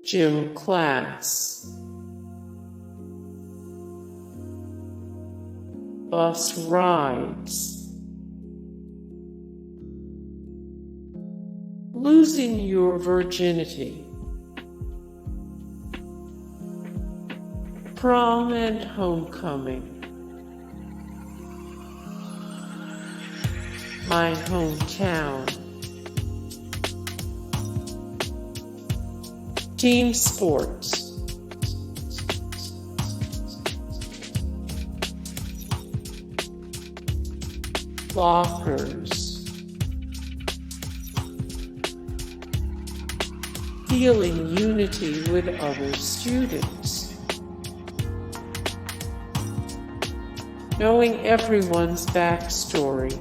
gym class, bus rides, losing your virginity, prom and homecoming, my hometown, team sports, lockers, feeling unity with other students, knowing everyone's backstory,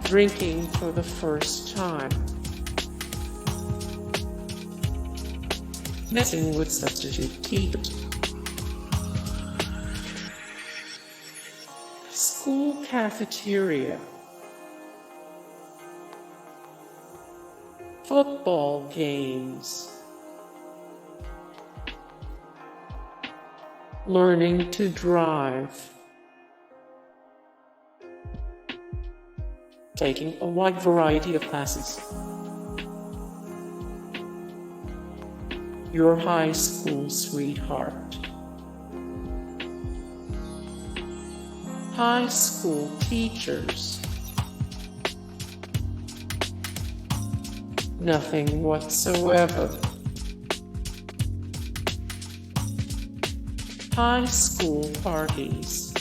drinking for the first time, messing with substitute teachers, school cafeteria, football games, learning to drive, taking a wide variety of classes, your high school sweetheart, high school teachers, nothing whatsoever, high school parties,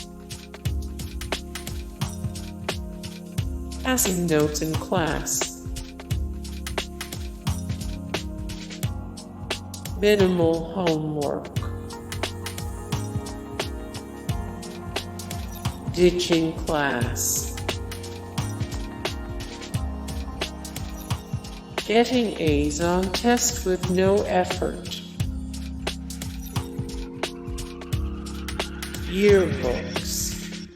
passing notes in class, minimal homework, ditching class, getting A's on tests with no effort, yearbooks,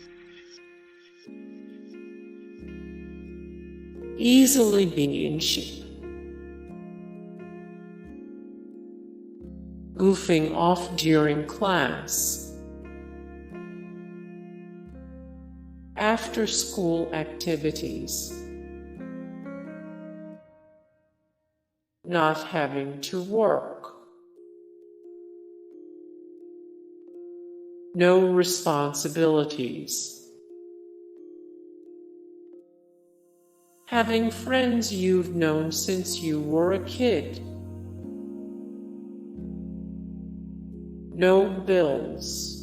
easily being cheap, goofing off during class, after-school activities, not having to work, no responsibilities, having friends you've known since you were a kid, no bills.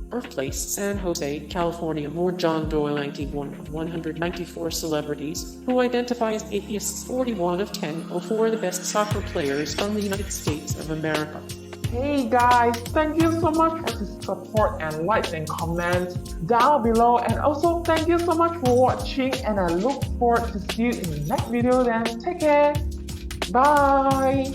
Birthplace: San Jose, California. More John Doyle, 91 of 194 celebrities who identify as atheists. 41 of 10 are for the best soccer players from the United States of America. Hey guys, thank you so much for the support and likes and comments down below, and also thank you so much for watching, and I look forward to see you in the next video. Then take care, bye.